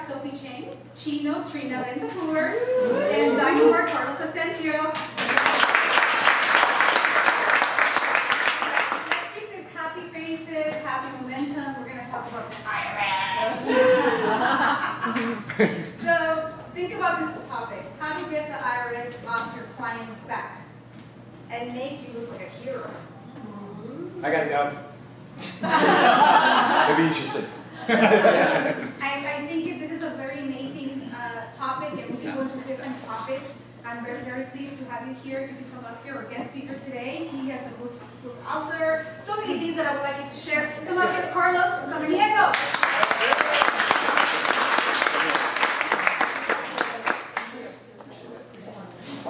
Sophie Chang, Chino Trina Ventapur, and Dynamar Carlos Asensio. Let's keep these happy faces, happy momentum. We're going to talk about the IRS. So think about this topic. How to get the IRS off your client's back and make you look like a hero. I got it down. Maybe interesting. I think this is a very amazing topic, and we can go into different topics. I'm very, very pleased to have you here. You can come up here, our guest speaker today. He has a book out there. So many things that I would like you to share. Come up here, Carlos Samaniego.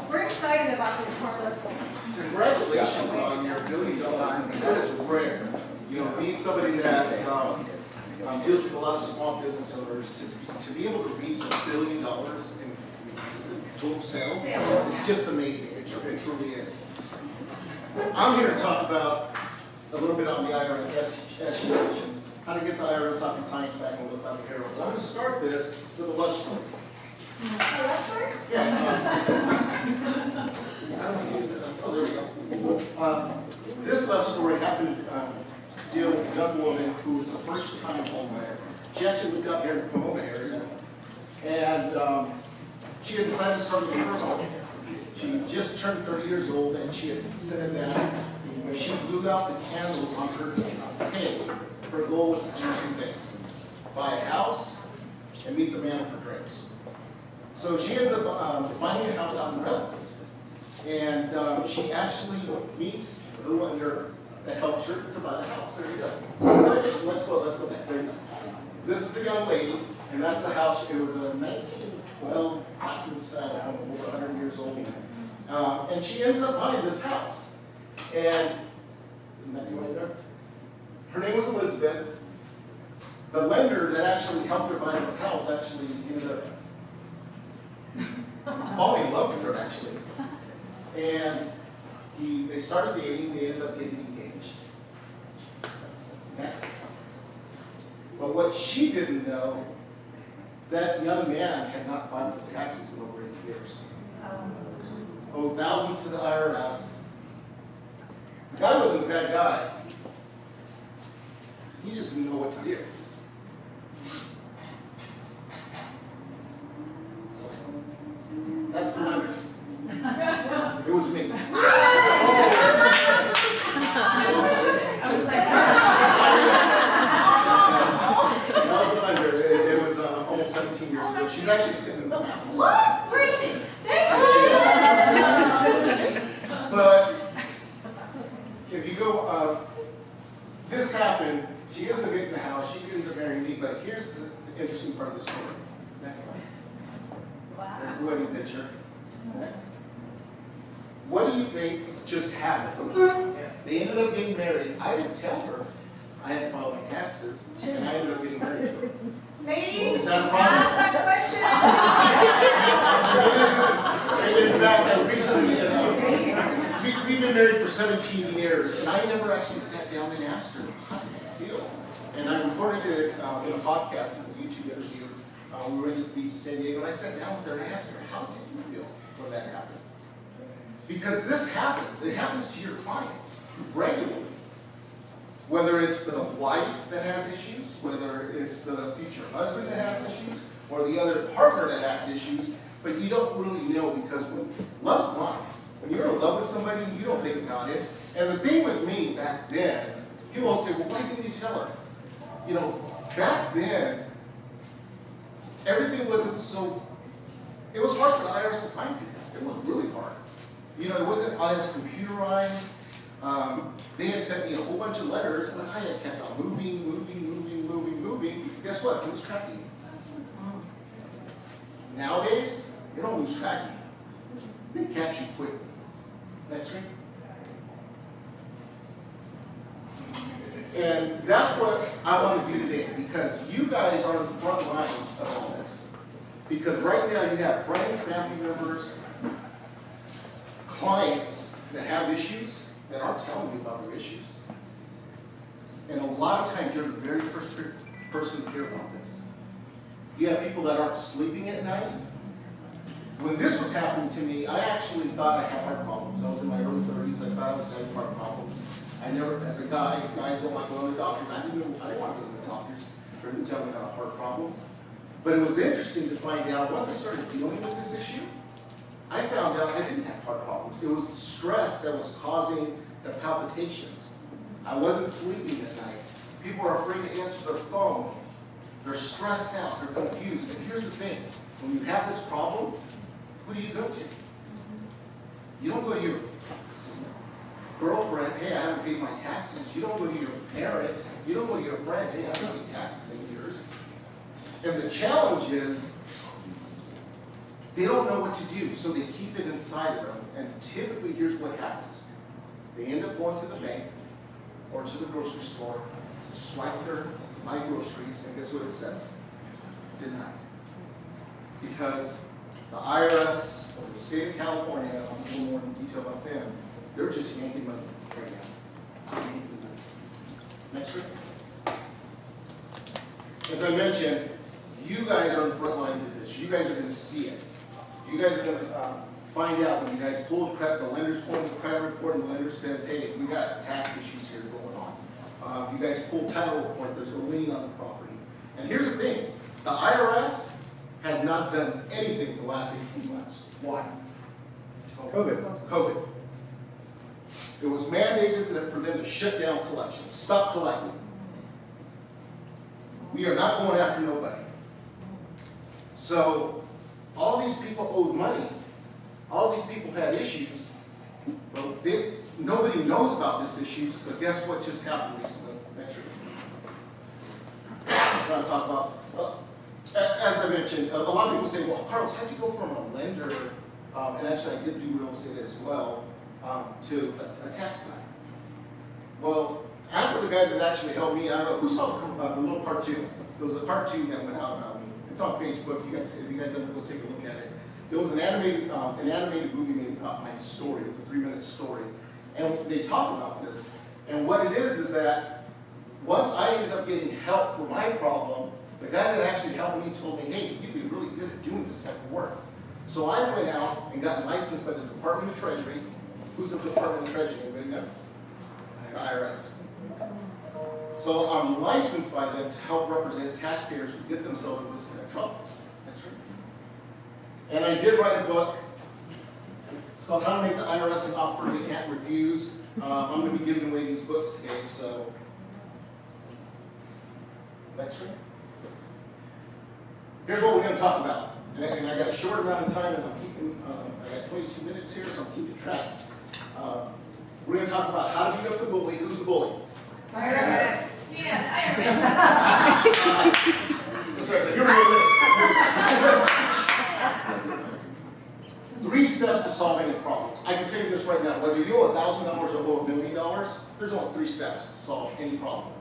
We're excited about this, Carlos. Congratulations on your $1 billion. That is rare. You know, being somebody that deals with a lot of small business owners, to be able to reach $1 billion in total sales is just amazing. It truly is. I'm here to talk about a little bit on the IRS, as you mentioned, how to get the IRS off your client's back and look like a hero. I'm going to start this with a love story. A love story? Yeah. I don't think it's, oh, there we go. This love story happened to deal with a young woman who was a first-time homebuyer. She actually lived out here in the Pomona area, and she had decided to start with her home. She just turned 30 years old, and she had said that when she blew out the candles on her pay, her goal was to do two things: buy a house and meet the man for drinks. So she ends up finding a house out in Redlands, and she actually meets the lender that helps her to buy the house. There you go. Let's go back. There you go. This is the young lady, and that's the house. It was a 1912 Hoffman-style home, over 100 years old. And she ends up buying this house. And next slide there. Her name was Elizabeth. The lender that actually helped her buy this house actually ended up falling in love with her, actually. And they started dating. They ended up getting engaged. Next. But what she didn't know, that young man had not filed his taxes in over 8 years. Owed thousands to the IRS. The guy wasn't a bad guy. He just didn't know what to do. That's the lender. It was me. That was the lender. It was almost 17 years ago. She's actually sitting in the back. What? Where is she? There she is. But if you go, this happened. She ends up getting the house. She ends up marrying me. But here's the interesting part of the story. Next slide. Wow. There's the wedding picture. Next. What do you think just happened? They ended up getting married. I didn't tell her I had to file my taxes, and I ended up getting married to her. Ladies, Is that a problem? ask that question. And in fact, I recently, we've been married for 17 years, and I never actually sat down and asked her how did you feel. And I recorded it in a podcast, a YouTube interview. We were in the beach in San Diego, and I sat down with her and I asked her, how did you feel when that happened? Because this happens. It happens to your clients regularly. Whether it's the wife that has issues, whether it's the future husband that has issues, or the other partner that has issues, but you don't really know because when love's blind. When you're in love with somebody, you don't think about it. And the thing with me back then, people will say, well, why didn't you tell her? You know, back then, everything wasn't so, it was hard for the IRS to find people. It was really hard. You know, it wasn't as computerized. They had sent me a whole bunch of letters, but I had kept on moving. Guess what? They lose track of you. Nowadays, they don't lose track of you. They catch you quickly. Next screen. And that's what I want to do today, because you guys are the front lines of all this. Because right now you have friends, family members, clients that have issues that aren't telling you about their issues. And a lot of times you're the very first person to hear about this. You have people that aren't sleeping at night. When this was happening to me, I actually thought I had heart problems. I was in my early 30s. I thought I was having heart problems. I never, as a guy, guys don't like going to the doctors. I didn't want to go to the doctors. They didn't tell me I had a heart problem. But it was interesting to find out, once I started dealing with this issue, I found out I didn't have heart problems. It was the stress that was causing the palpitations. I wasn't sleeping at night. People are afraid to answer their phone. They're stressed out. They're confused. And here's the thing. When you have this problem, who do you go to? You don't go to your girlfriend, hey, I haven't paid my taxes. You don't go to your parents. You don't go to your friends, hey, I haven't paid taxes in years. And the challenge is, they don't know what to do, so they keep it inside of them. And typically, here's what happens. They end up going to the bank or to the grocery store, swipe their buy groceries, and guess what it says? Denied. Because the IRS or the state of California, I'll go more in detail about them, they're just yanking money right now. Yanking money. Next week. As I mentioned, you guys are on the front lines of this. You guys are going to see it. You guys are going to find out when you guys pull the lender's pulling the credit report and the lender says, hey, we got tax issues here going on. You guys pull title report, there's a lien on the property. And here's the thing, the IRS has not done anything the last 18 months. Why? COVID. It was mandated for them to shut down collections, stop collecting. We are not going after nobody. So, all these people owed money. All these people had issues. Well, nobody knows about these issues, but guess what just happened recently? Next week. I'm going to talk about, as I mentioned, a lot of people say, well, Carlos, how'd you go from a lender, and actually I did do real estate as well, to a tax guy? Well, after the guy that actually helped me, I don't know, who saw the little cartoon? There was a cartoon that went out about me. It's on Facebook. You guys, if you guys ever go take a look at it. There was an animated movie made about my story. It was a 3-minute story. And they talk about this. And what it is that once I ended up getting help for my problem, the guy that actually helped me told me, hey, you'd be really good at doing this type of work. So I went out and got licensed by the Department of Treasury. Who's the Department of Treasury? Anybody know? It's the IRS. So I'm licensed by them to help represent taxpayers who get themselves in this kind of trouble. That's right. And I did write a book. It's called How to Make the IRS an Offer They Can't Refuse. I'm going to be giving away these books today, so next one. Here's what we're going to talk about. And I got a short amount of time, and I'm keeping, I got 22 minutes here, so I'm keeping track. We're going to talk about how to beat up the bully. Who's the bully? IRS. Yeah, IRS. Sorry, you're really 3 steps to solve any problems. I can tell you this right now. Whether you owe $1,000 or owe $1 million, there's only 3 steps to solve any problem.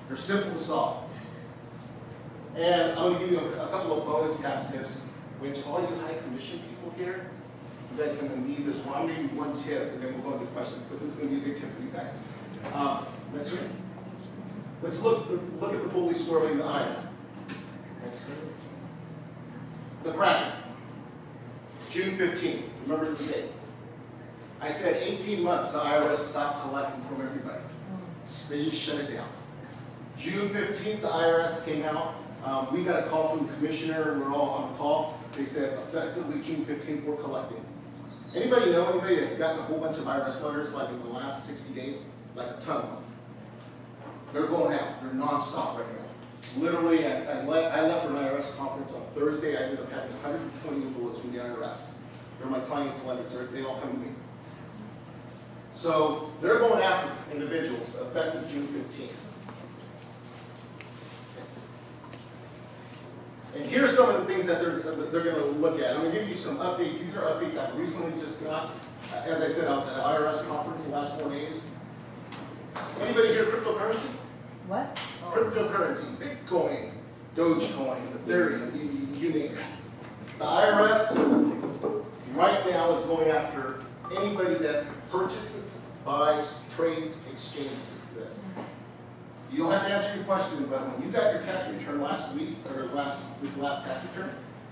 They're simple to solve. And I'm going to give you a couple of bonus tax tips, which all you high commission people here, you guys are going to need this one. I'm going to give you one tip, and then we'll go into questions, but this is going to be a big tip for you guys. That's right. Let's look at the bully squarely in the eye. Next. The Kraken. June 15th. Remember the date. I said 18 months the IRS stopped collecting from everybody. They just shut it down. June 15th, the IRS came out. We got a call from the commissioner. We're all on a call. They said effectively June 15th we're collecting. Anybody know anybody that's gotten a whole bunch of IRS letters like in the last 60 days? Like a ton of them. They're going out. They're nonstop right now. Literally, I left for an IRS conference on Thursday. I ended up having 120 bullets from the IRS. They're my clients' letters. They all come to me. So they're going after individuals effective June 15th. And here's some of the things that they're going to look at. I'm going to give you some updates. These are updates I recently just got. As I said, I was at an IRS conference the last 4 days. Anybody hear cryptocurrency? What? Cryptocurrency, Bitcoin, Dogecoin, Ethereum, you name it. The IRS right now is going after anybody that purchases, buys, trades, exchanges this. You don't have to answer your question, but when you got your tax return last week or this last tax return,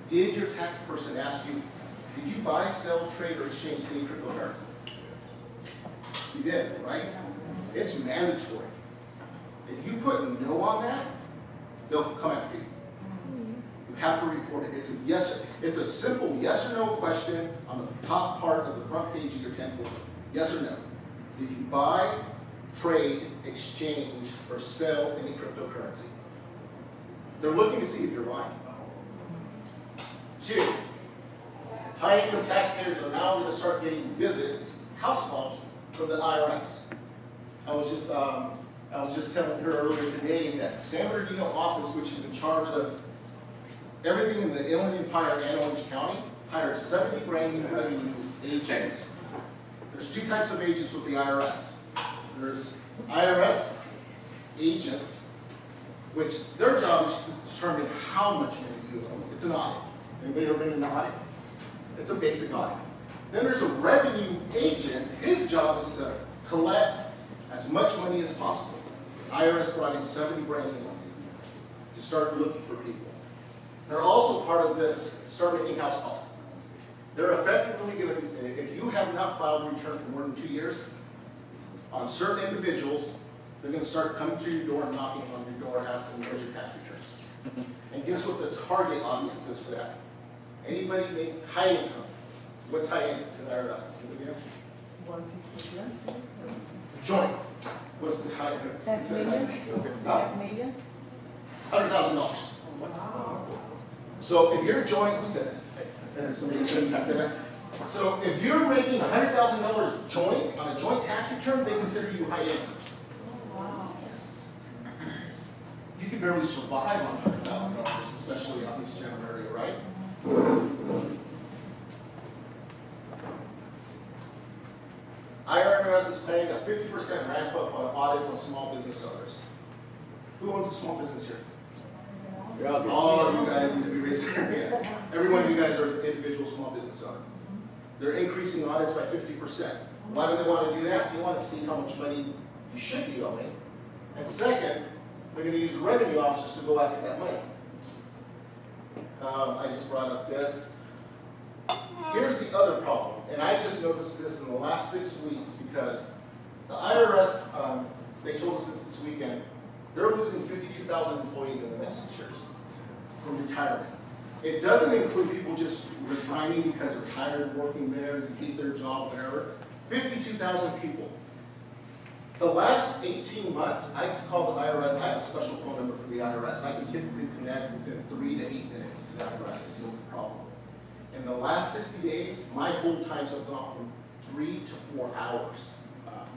did your tax person ask you, did you buy, sell, trade, or exchange any cryptocurrency? You did, right? It's mandatory. If you put no on that, they'll come after you. You have to report it. It's a simple yes or no question on the top part of the front page of your 1040. Yes or no. Did you buy, trade, exchange, or sell any cryptocurrency? They're looking to see if you're lying. 2, high income taxpayers are now going to start getting visits, house calls from the IRS. I was just telling her earlier today that San Bernardino office, which is in charge of everything in the Inland Empire and Orange County, hired 70 brand new revenue agents. There's 2 types of agents with the IRS. There's IRS agents, which their job is to determine how much money you owe. It's an audit. Anybody ever been in an audit? It's a basic audit. Then there's a revenue agent. His job is to collect as much money as possible. IRS brought in 70 brand new ones to start looking for people. They're also part of this, start making house calls. They're effectively going to be, if you have not filed a return for more than 2 years, on certain individuals, they're going to start coming to your door and knocking on your door asking, where's your tax returns? And guess what the target audience is for that? Anybody making high income. What's high income to the IRS? Anybody know? 150%. Joint. What's the high income? Half million? Half million? $100,000. So if you're joint, who said that? Somebody said that. So if you're making $100,000 joint on a joint tax return, they consider you high income. You can barely survive on $100,000, especially on this general area, right? IRS is paying a 50% ramp up on audits on small business owners. Who owns a small business here? All of you guys need to be raising your hands. Every one of you guys are an individual small business owner. They're increasing audits by 50%. Why do they want to do that? They want to see how much money you should be owing. And second, they're going to use the revenue officers to go after that money. I just brought up this. Here's the other problem, and I just noticed this in the last 6 weeks because the IRS, they told us this weekend, they're losing 52,000 employees in the next 6 years from retirement. It doesn't include people just resigning because they're tired of working there, they hate their job, whatever. 52,000 people. The last 18 months, I could call the IRS. I have a special phone number for the IRS. I can typically connect within 3 to 8 minutes to the IRS to deal with the problem. In the last 60 days, my hold times have gone from 3 to 4 hours.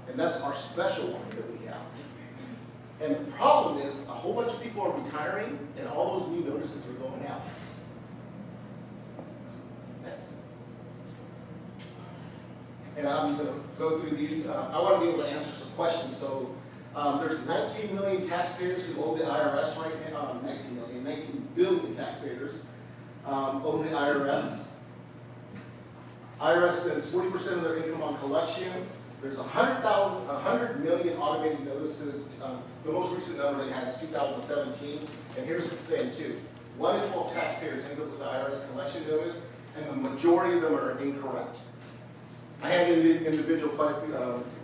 And that's our special one that we have. And the problem is, a whole bunch of people are retiring, and all those new notices are going out. That's. And I'm just going to go through these. I want to be able to answer some questions. So there's 19 million taxpayers who owe the IRS right now. 19 billion taxpayers owe the IRS. IRS spends 40% of their income on collection. There's 100 million automated notices. The most recent number they had is 2017. And here's the thing too. 1 in 12 taxpayers ends up with the IRS collection notice, and the majority of them are incorrect. I had an individual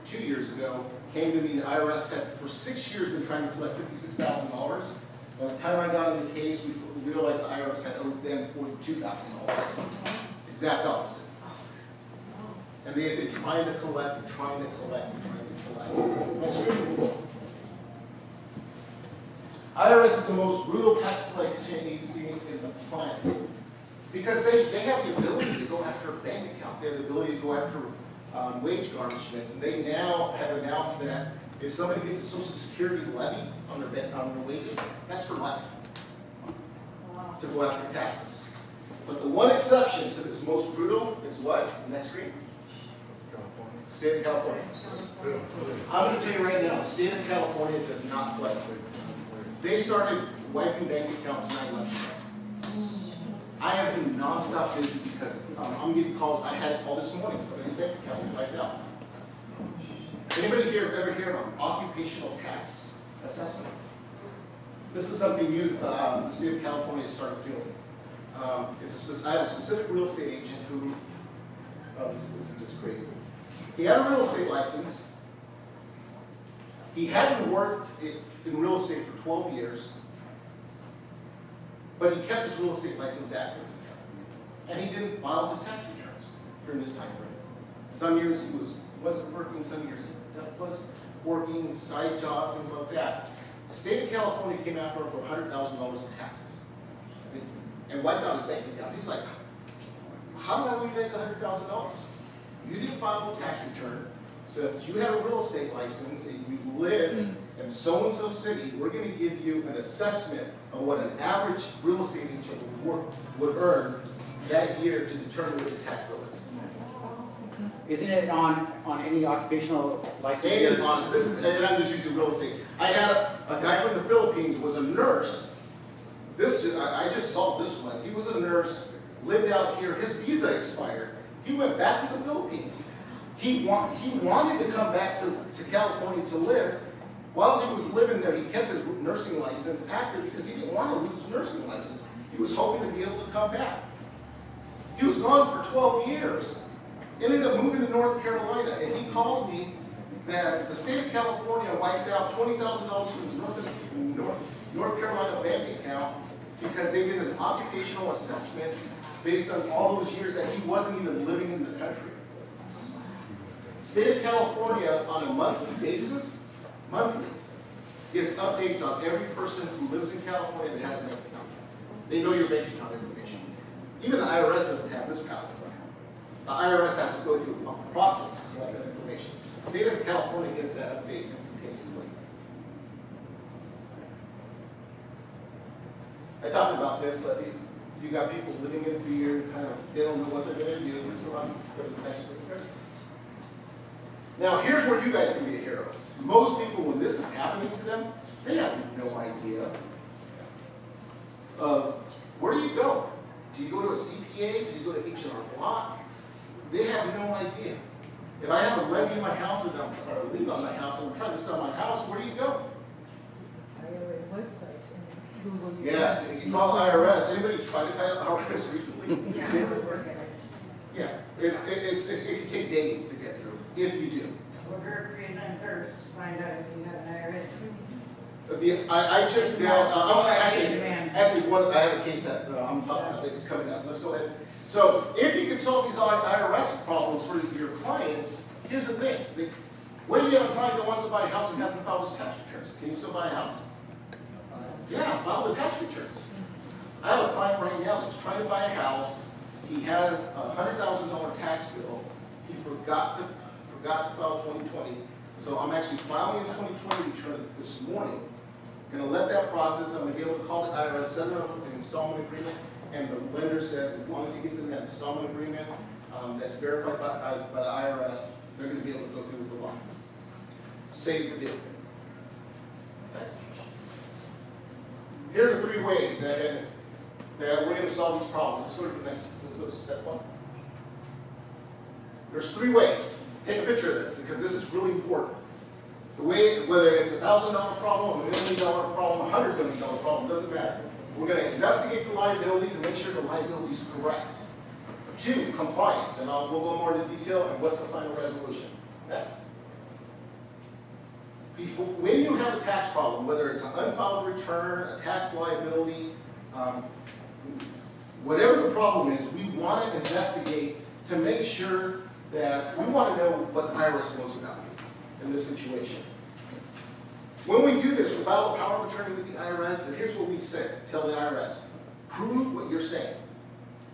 2 years ago, came to me, the IRS had for 6 years been trying to collect $56,000. By the time I got in the case, we realized the IRS had owed them $42,000. Exact opposite. And they had been trying to collect and trying to collect and trying to collect. Next screen. IRS is the most brutal tax collection agency in the planet. Because they have the ability to go after bank accounts. They have the ability to go after wage garnishments. And they now have announced that if somebody gets a Social Security levy on their wages, that's for life. To go after taxes. But the one exception to this most brutal is what? Next screen. State of California. I'm going to tell you right now, the state of California does not play. They started wiping bank accounts 9 months ago. I have been nonstop busy because I'm getting calls. I had a call this morning. Somebody's bank account was wiped out. Anybody here ever hear of an occupational tax assessment? This is something the state of California started doing. I have a specific real estate agent who, this is just crazy. He had a real estate license. He hadn't worked in real estate for 12 years, but he kept his real estate license active. And he didn't file his tax returns during this time frame. Some years he wasn't working, some years he was working, side jobs, things like that. The state of California came after him for $100,000 in taxes and wiped out his bank account. He's like, how do I owe you guys $100,000? You didn't file a tax return. Since you have a real estate license and you live in so-and-so city, we're going to give you an assessment of what an average real estate agent would earn that year to determine what the tax bill is. Isn't it on any occupational license? And and I'm just using real estate. I had a guy from the Philippines who was a nurse. I just solved this one. He was a nurse, lived out here. His visa expired. He went back to the Philippines. He wanted to come back to California to live. While he was living there, he kept his nursing license active because he didn't want to lose his nursing license. He was hoping to be able to come back. He was gone for 12 years. Ended up moving to North Carolina, and he calls me that the state of California wiped out $20,000 from his North Carolina bank account because they did an occupational assessment based on all those years that he wasn't even living in the country. State of California, on a monthly basis, gets updates on every person who lives in California that has a bank account. They know your bank account information. Even the IRS doesn't have this power. The IRS has to go through a process to collect that information. The state of California gets that update instantaneously. I talked about this. You got people living in fear, they don't know what they're going to do. Let's go on to the next one. Now, here's where you guys can be a hero. Most people, when this is happening to them, they have no idea. Where do you go? Do you go to a CPA? Do you go to H&R Block? They have no idea. If I have a levy in my house or a lien on my house and I'm trying to sell my house, where do you go? IRS website and Google. Yeah, you call IRS. Anybody tried to call IRS recently? Yeah. Yeah, it can take days to get through, if you do. Well, her creating that first, find out if you have an IRS. I just got, I'm gonna Demand. I have a case that I'm talking about that's coming up. Let's go ahead. So if you can solve these IRS problems for your clients, here's the thing. When you have a client that wants to buy a house and hasn't filed his tax returns, can you still buy a house? Yeah, file the tax returns. I have a client right now that's trying to buy a house. He has a $100,000 tax bill. He forgot to file 2020. So I'm actually filing his 2020 return this morning. Going to let that process. I'm going to be able to call the IRS, send them an installment agreement, and the lender says as long as he gets in that installment agreement that's verified by the IRS, they're going to be able to go through with the loan. Saves the deal. Thanks. Here are the 3 ways that we're going to solve these problems. Let's go to step 1. There's 3 ways. Take a picture of this because this is really important. The way, whether it's a $1,000 problem, $1 million problem, $100 million problem, doesn't matter. We're going to investigate the liability to make sure the liability is correct. 2, compliance, and we'll go more into detail and what's the final resolution. Next. When you have a tax problem, whether it's an unfiled return, a tax liability, whatever the problem is, we want to investigate to make sure that we want to know what the IRS knows about you in this situation. When we do this, we file a power of attorney with the IRS, and here's what we say. Tell the IRS, prove what you're saying.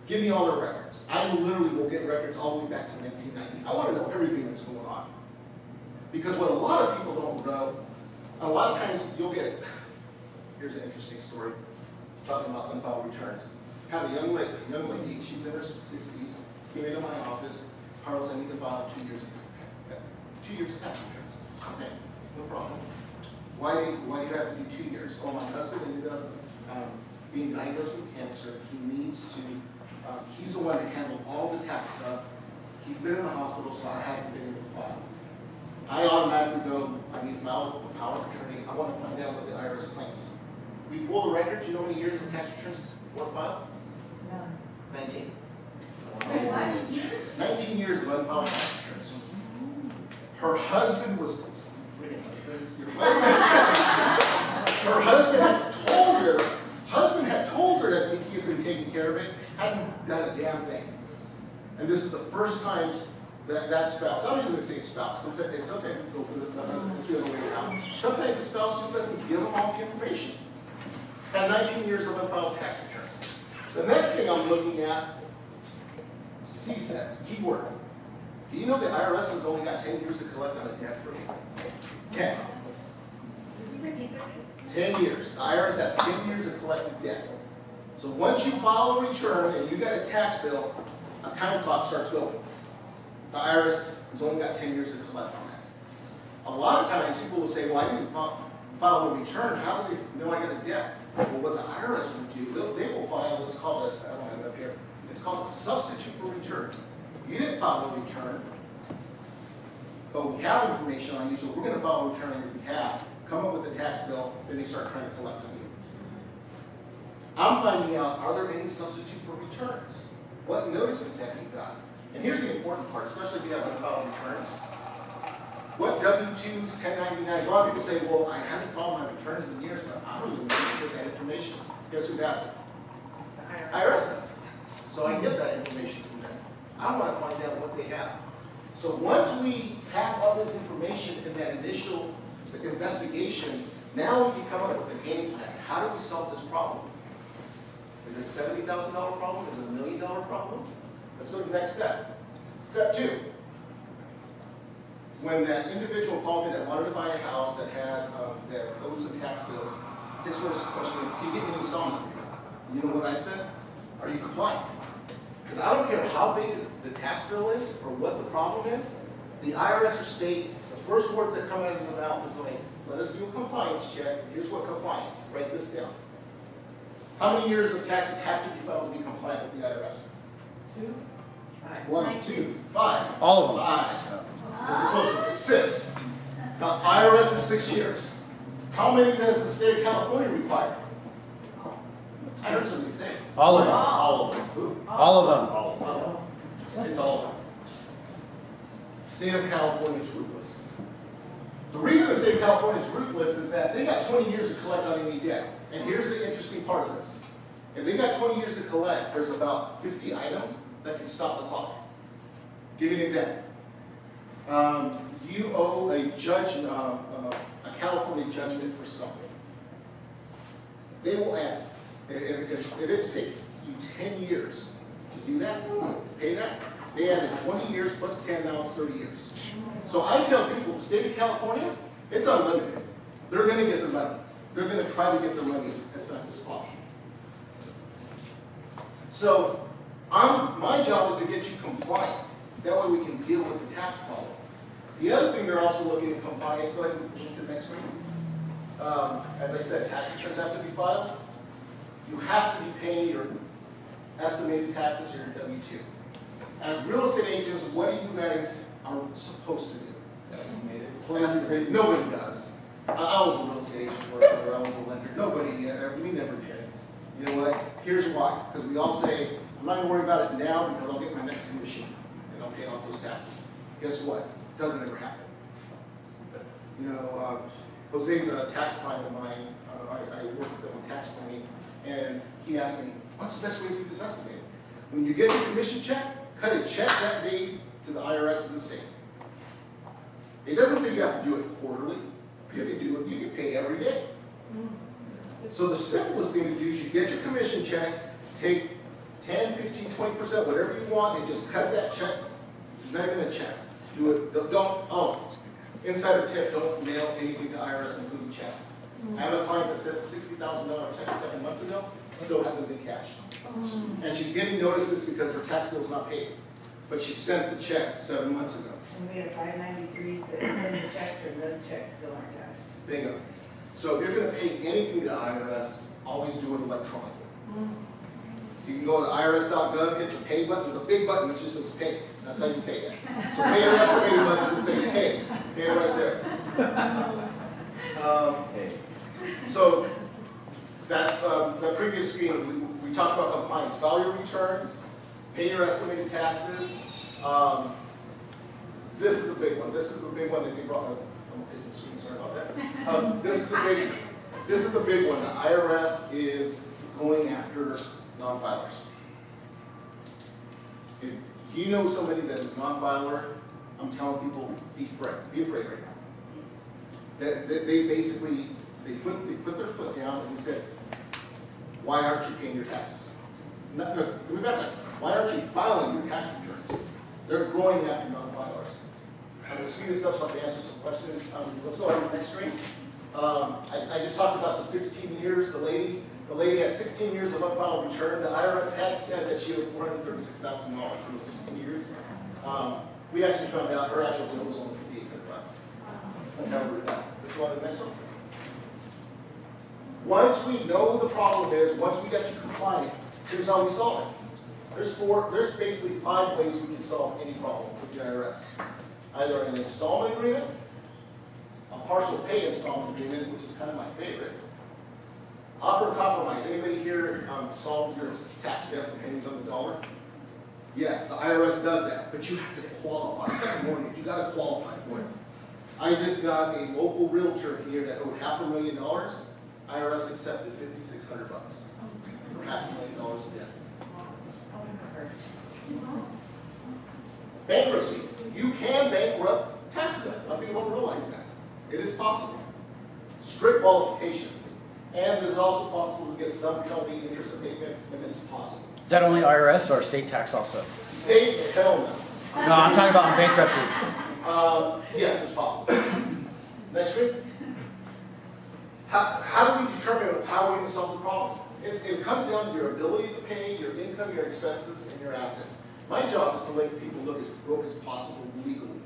Give me all the records. I literally will get records all the way back to 1990. I want to know everything that's going on. Because what a lot of people don't know, a lot of times you'll get, here's an interesting story, talking about unfiled returns. I have a young lady, she's in her 60s, came into my office. Carlos, I need to file 2 years of tax returns. Okay, no problem. Why do you have to do 2 years? Oh, my husband ended up being diagnosed with cancer. He needs to, he's the one that handled all the tax stuff. He's been in the hospital, so I haven't been able to file. I automatically go, I need to file a power of attorney. I want to find out what the IRS claims. we pull the records, you know how many years of tax returns were filed? None. 19. What, years? 19 years of unfiled tax returns. Her husband was, freaking husbands, your husband's, her husband had told her that he had been taking care of it, hadn't done a damn thing. And this is the first time that spouse, I'm just going to say spouse, sometimes it's the other way around. Sometimes the spouse just doesn't give them all the information. Had 19 years of unfiled tax returns. The next thing I'm looking at, CSAT, keyword. Do you know the IRS has only got 10 years to collect on a debt for me? 10. Could you repeat that? 10 years. The IRS has 10 years of collected debt. So once you file a return and you got a tax bill, a time clock starts going. The IRS has only got 10 years to collect on that. A lot of times people will say, well, I didn't file a return. How do they know I got a debt? Well, what the IRS will do, they will file what's called I don't have it up here, it's called a substitute for return. You didn't file a return, but we have information on you, so we're going to file a return on your behalf, come up with a tax bill, then they start trying to collect on you. I'm finding out, are there any substitute for returns? What notices have you got? And here's the important part, especially if you have unfiled returns. What W-2s, 1099s, a lot of people say, well, I haven't filed my returns in years, but I don't even know where to get that information. Guess who does it? IRS does. So I get that information from them. I want to find out what they have. So once we have all this information in that initial investigation, now we can come up with a game plan. How do we solve this problem? Is it a $70,000 problem? Is it $1 million problem? Let's go to the next step. Step 2. When that individual called me that wanted to buy a house that had that owed some tax bills, his first question is, can you get me an installment agreement? You know what I said? Are you compliant? Because I don't care how big the tax bill is or what the problem is, the IRS or state, the first words that come out of their mouth is like, let us do a compliance check. Here's what compliance. Write this down. How many years of taxes have to be filed to be compliant with the IRS? 2. 1, 2, 5. All of them. 5. That's the closest. It's 6. The IRS is 6 years. How many does the state of California require? I heard somebody say. All of them. All of them. All of them. All of them. It's all of them. State of California is ruthless. The reason the state of California is ruthless is that they got 20 years to collect on any debt. And here's the interesting part of this. If they got 20 years to collect, there's about 50 items that can stop the clock. Give you an example. You owe a judge, a California judgment for something. They will add, if it takes you 10 years to do that, to pay that, they added 20 years plus 10, now it's 30 years. So I tell people, the state of California, it's unlimited. They're going to get their money. They're going to try to get their money as fast as possible. So my job is to get you compliant. That way we can deal with the tax problem. The other thing they're also looking at compliance, go ahead and move to the next screen. As I said, tax returns have to be filed. You have to be paying your estimated taxes, your W-2. As real estate agents, what do you guys are supposed to do? Estimated. Nobody does. I was a real estate agent forever. I was a lender. Nobody, we never did. You know what? Here's why. Because we all say, I'm not going to worry about it now because I'll get my next commission and I'll pay off those taxes. Guess what? It doesn't ever happen. You know, Jose's a tax client of mine. I work with him on tax planning, and he asked me, what's the best way to do this estimated? When you get your commission check, cut a check that day to the IRS and the state. It doesn't say you have to do it quarterly. You can do it, you can pay every day. So the simplest thing to do is you get your commission check, take 10, 15, 20%, whatever you want, and just cut that check. It's not even a check. Do it, insider tip, don't mail anything to IRS, including checks. I have a client that sent a $60,000 check 7 months ago, still hasn't been cashed. And she's getting notices because her tax bill's not paid. But she sent the check 7 months ago. And we have 593s that send the checks, and those checks still aren't cashed. Bingo. So if you're going to pay anything to IRS, always do it electronically. You can go to irs.gov, hit the pay button. There's a big button that just says pay. That's how you pay it. So pay your estimated buttons that say pay. Pay it right there. So That previous screen, we talked about compliance, file your returns, pay your estimated taxes. This is the big one. This is the big one that they brought up. Sorry about that. This is the big one. The IRS is going after non-filers. If you know somebody that is non-filer, I'm telling people, be afraid right now. They basically, they put their foot down and said, why aren't you paying your taxes? No, why aren't you filing your tax returns? They're going after non-filers. I'm going to speed this up so I can answer some questions. Let's go on to the next screen. I just talked about the 16 years. The lady had 16 years of unfiled return. The IRS had said that she owed $436,000 for those 16 years. We actually found out her actual bill was only $5,800. Let's go on to the next one. Once we know what the problem is, once we get you compliant, here's how we solve it. There's basically 5 ways we can solve any problem with the IRS. Either an installment agreement, a partial pay installment agreement, which is kind of my favorite. Offer a compromise. Anybody here solve your tax debt for pennies on the dollar? Yes, the IRS does that, but you have to qualify. It's like a mortgage. You got to qualify for it. I just got a local realtor here that owed $500,000. IRS accepted $5,600 for $500,000 of debt. Bankruptcy. You can bankrupt tax debt. A lot of people don't realize that. It is possible. Strict qualifications. And it's also possible to get some penalty interest abatements, and it's possible. Is that only IRS or state tax also? State, hell no. No, I'm talking about in bankruptcy. Yes, it's possible. Next screen. How do we determine how we're going to solve the problem? It comes down to your ability to pay, your income, your expenses, and your assets. My job is to make people look as broke as possible legally.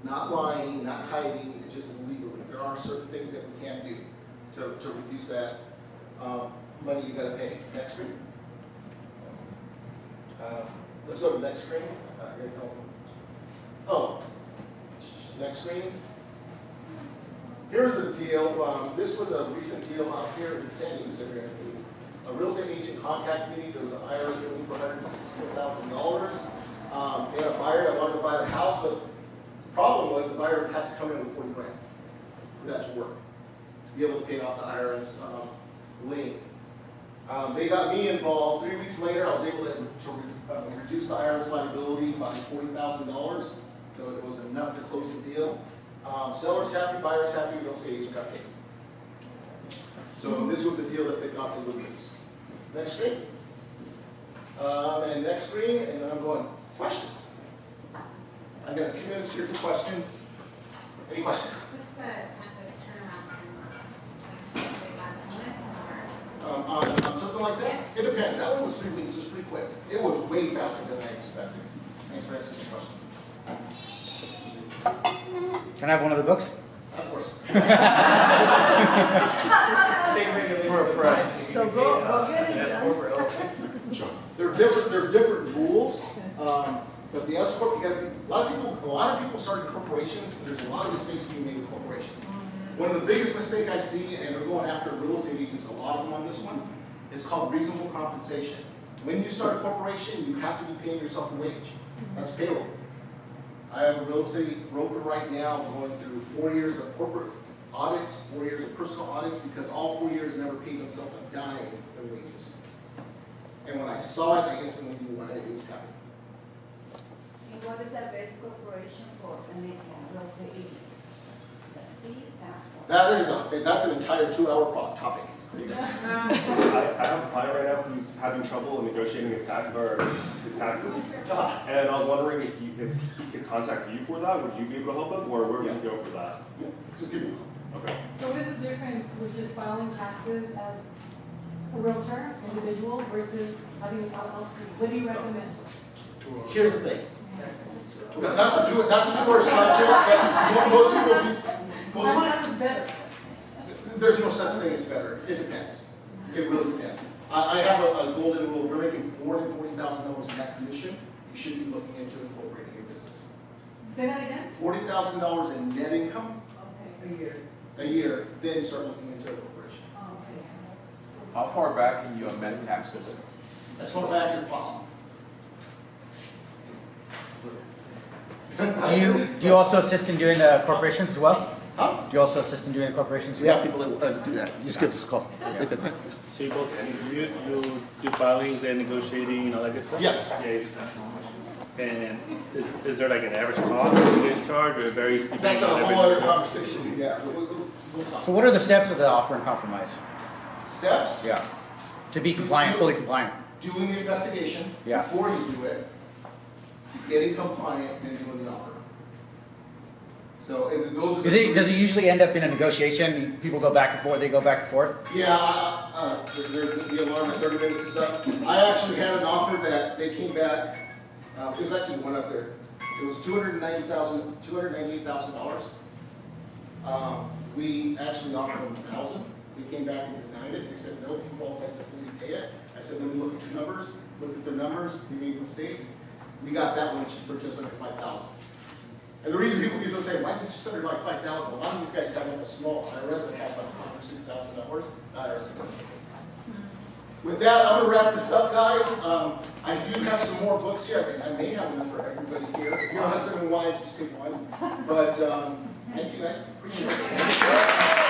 Not lying, not hiding, it's just legally. There are certain things that we can't do to reduce that money you got to pay. Next screen. Let's go to the next screen. Next screen. Here's a deal. This was a recent deal out here in San Diego. A real estate agent contacted me. There was an IRS lien for $164,000. They had a buyer that wanted to buy the house, but the problem was the buyer had to come in with 40 grand for that to work, to be able to pay off the IRS lien. They got me involved. 3 weeks later, I was able to reduce the IRS liability by $40,000, so it was enough to close the deal. Seller's happy, buyer's happy, real estate agent got paid. So this was a deal that they thought they would lose. Next screen. And next screen, and then I'm going, questions. I've got a few minutes here for questions. Any questions? What's the turnaround time? On something like that? It depends. That one was 3 weeks. It was pretty quick. It was way faster than I expected. Thanks for asking the question. Can I have one of the books? Of course. Same regulation for a price. So go get it done. They're different rules, but the S corp, you got to be. A lot of people started corporations, and there's a lot of mistakes being made with corporations. One of the biggest mistakes I see, and they're going after real estate agents, a lot of them on this one, is called reasonable compensation. When you start a corporation, you have to be paying yourself a wage. That's payroll. I have a real estate broker right now going through 4 years of corporate audits, 4 years of personal audits, because all 4 years never paid themselves a dime in wages. And when I saw it, I instantly knew why it was happening. And what is that best corporation for a real estate agent? Let's see that. That's an entire 2-hour topic. I have a client right now who's having trouble negotiating his taxes. And I was wondering if he could contact you for that. Would you be able to help him, or where would you go for that? Yeah, just give me a call. Okay. So what is the difference with just filing taxes as a realtor, individual, versus having an LLC? What do you recommend? Here's the thing. That's a 2-hour subject. Most people Someone else is better. there's no such thing as better. It depends. It really depends. I have a golden rule. If you're making more than $40,000 in net commission, you should be looking into incorporating your business. Say that again? $40,000 in net income Okay. a year, then start looking into a corporation. Oh, okay. How far back can you amend taxes? As far back as possible. Do you also assist in doing the corporations as well? Huh? Do you also assist in doing the corporations as We have well? people that do that. Just give us a call. So you both, you do filings and negotiating and all that good stuff? Yes. Yeah, you just- and is there like an average cost you guys charge, or it varies? depending That's a on whole every- other conversation, yeah. We'll talk. So what are the steps of the offer and compromise? Steps? Yeah. To be compliant, fully compliant. Doing the investigation Yeah. before you do it, getting compliant, and doing the offer. So, and those are the. Does it usually end up in a negotiation? People go back and forth, they go back and forth? Yeah, there's the alarm at 30 minutes is up. I actually had an offer that they came back, it was actually the one up there. It was $298,000. We actually offered them 1,000. We came back and denied it. They said, no, he qualifies to fully pay it. I said, let me look at your numbers. Looked at their numbers, they made mistakes. We got that one for just under 5,000. And the reason people usually say, why is it just under like 5,000? A lot of these guys have like a small IRA that has like $5,000 or $6,000. With that, I'm gonna wrap this up, guys. I do have some more books here. I think I may have enough for everybody here. If you're a husband and wife, just take one. But thank you guys. Appreciate it.